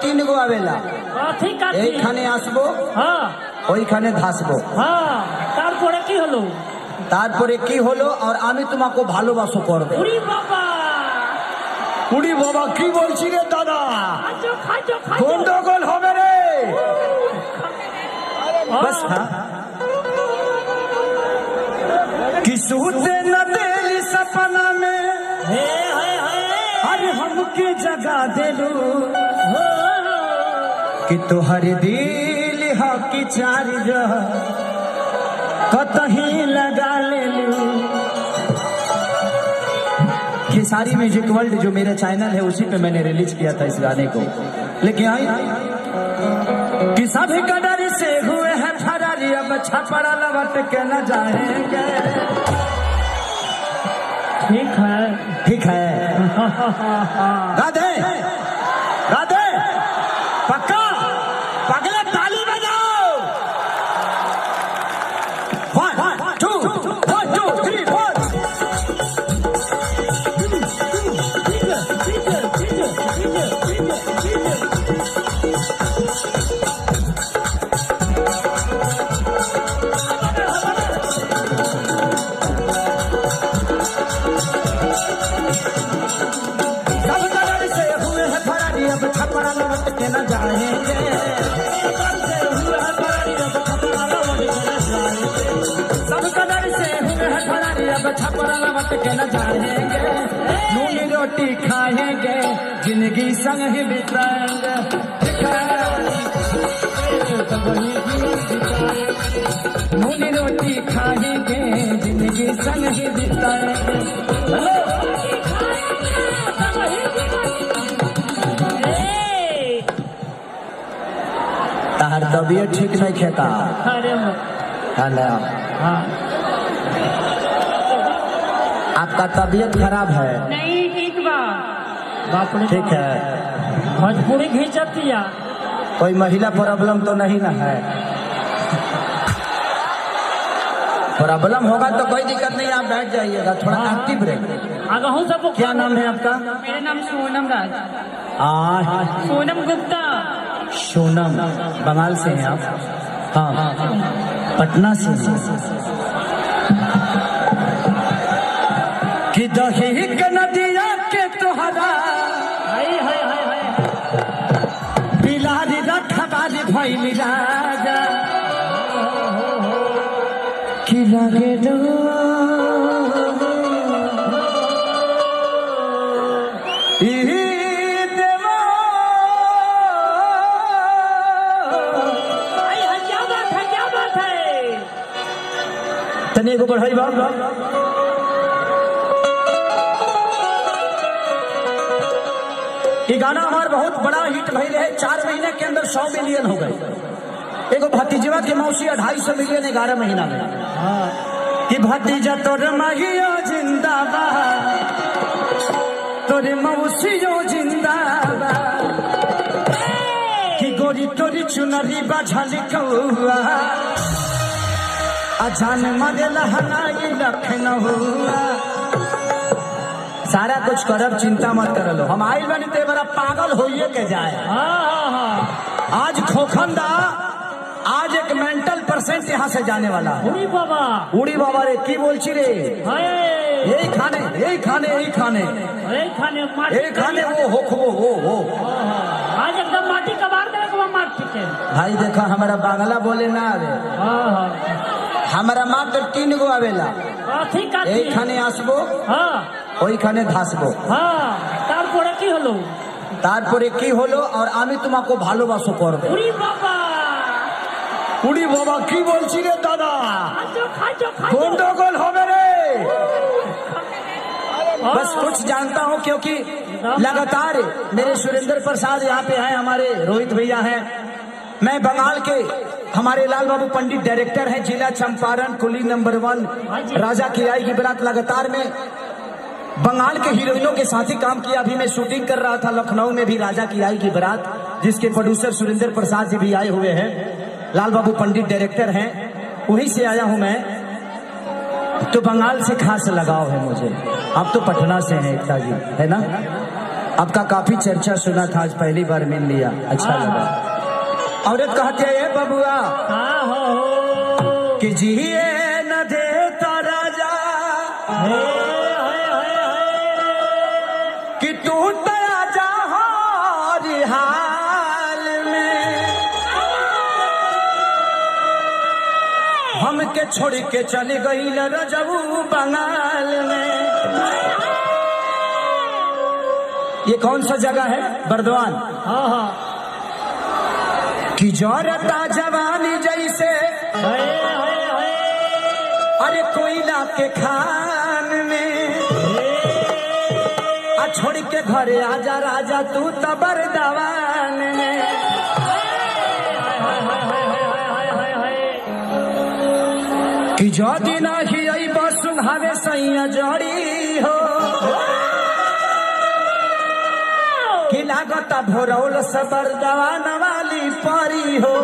तीन गो आवेला এইখানে আসবো ওইখানে ধাসবো তারপরে কি হলো আর আমি তোমাকে ভালোবাসো করবে। উড়ি বাবা কি বলছি রে দাদা, গন্ডগোল হবে রে। बस हाँ कि सूते न दिल सपना में अरे हमके जगा देलू कि तोहर दिल हा की चार्ज कतहीं लगा लेलू। खेसारी म्यूजिक वर्ल्ड जो मेरा चैनल है उसी पे मैंने रिलीज किया था इस गाने को। लेकिन आई कि सभी कदर से हुए हैं फरारी, अब छपड़ा लौट के न जाएंगे। ठीक है ठीक है राधे राधे पक्का पगले ताली बजाओ। 1 2 3 4 छपड़ा लौट के न जाएंगे। सब कदर से हुए हैं फरारी, अब छपड़ा लौट के न जाएंगे। नून रोटी खाएंगे जिंदगी संग ही बिताएंगे। नून रोटी खाएंगे जिंदगी संग ही बिताएंगे। तार तबीयत ठीक नहीं खेता। आपका तबीयत खराब है? नहीं ठीक बा। ठीक है भोजपुरी घिंचतिया। कोई महिला प्रॉब्लम तो नहीं ना है? प्रॉब्लम होगा तो कोई दिक्कत नहीं, आप बैठ जाइएगा, थोड़ा एक्टिव रहिए। क्या नाम है आपका? मेरा नाम सोनम राज। सोनम गुप्ता। सोनम बंगाल से हैं आप? हाँ पटना से हैं। कि दही नदिया के तोहरा बिलारी रखबारी भइली राजा कि लगे दो तने को बढ़ाई बाप। ये गाना हमारा बहुत बड़ा हिट भइल है। 4 महीने के अंदर 100 मिलियन हो गए। एगो भतीजवा के मौसी 250 मिलियन 11 महीना में। कि भतीजा तोर महियो जिंदाबाद, तोरे मौसियो जिंदाबाद, कि गोरी तोरी चुनरी बाझल कौआ अजान मगल हनाई लखनऊ। सारा कुछ करब, चिंता मत कर लो। हम आइल बनी ते बड़ा पागल होइए के जाए। आज खोखंदा, आज एक मेंटल पेशेंट यहाँ से जाने वाला है। उड़ी बाबा रे की बोलची रे, यही खाने यही खाने यही खाने यही खाने वो होखबो वो आज एकदम माटी कबाड़ दे को मार ठीक है भाई। देखा हमारा बांग्ला बोले ना रे, हमारा मात्र 3 गो आवेला। এইখানে আসবো ওইখানে ধাসবো। তারপরে কি হলো আর আমি তোমাকে ভালোবাসো করবে। উড়ি বাবা কি বলছি রে দাদা, গন্ডগোল হবে রে। बस कुछ जानता हूँ क्योंकि लगातार मेरे सुरेंद्र प्रसाद यहाँ पे हैं, हमारे रोहित भैया हैं। मैं बंगाल के हमारे लाल बाबू पंडित डायरेक्टर हैं, जिला चंपारण, कुली नंबर 1, राजा की आई की बारात। लगातार में बंगाल के हीरोइनों के साथ ही काम किया। अभी मैं शूटिंग कर रहा था लखनऊ में भी राजा की आई की बारात, जिसके प्रोड्यूसर सुरेंद्र प्रसाद जी भी आए हुए हैं। लाल बाबू पंडित डायरेक्टर हैं, वहीं से आया हूं मैं। तो बंगाल से खास लगाव है मुझे। आप तो पटना से हैं एकता जी, है ना? आपका काफी चर्चा सुना था, आज पहली बार मिल लिया, अच्छा लगा। औरत कहते है बबुआ कि जिए न देता राजा कि तू तया जा हर हाल में, हमके छोड़ के चली गई रजबू बंगाल में। ये कौन सा जगह है? बर्दवान। कि जोरता जवानी जैसे अरे कोयला के खान में, आ छोड़ के घरे आजा राजा तू तबर दवान में। कि जो दिन ही आई बस हवे सैया जड़ी हो, कि लागता भोरौल सबर दवान वाली परी हो।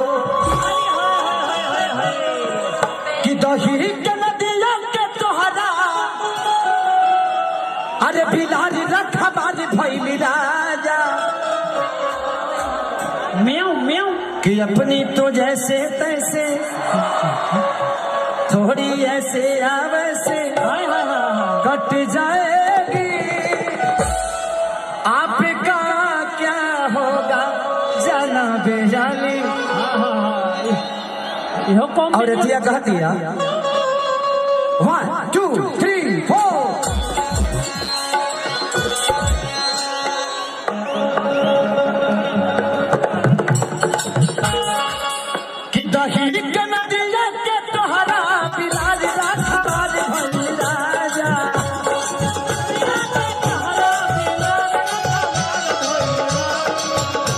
कि दही के नदिया के तोहरा अरे बिलारी रखा बारी भैली राजा, म्याऊ म्याऊ कि अपनी तो जैसे तैसे थोड़ी ऐसे आवैसे कट जाएगी, आपका क्या होगा जाना बेजाली। और रतिया कह दिया 1 2 3 4 कि दही के नदिया के तोहरा बिलाज राखबाज भइल राजा,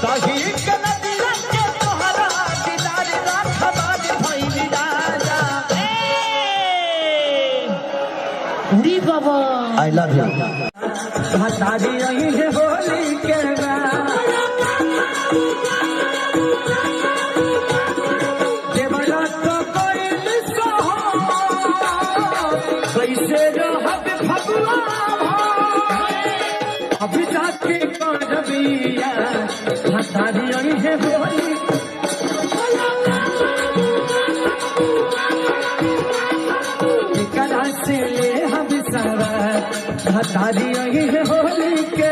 दही के नदिया के तोहरा बिलाज राखबाज भइल राजा। दी बाबा आई लव यू। हतारी रही है होली के कैसे रहब भगवा अभी जाके करबिया, हतारी रही है होली करा से ले हम सवर, हतारी रही है होली के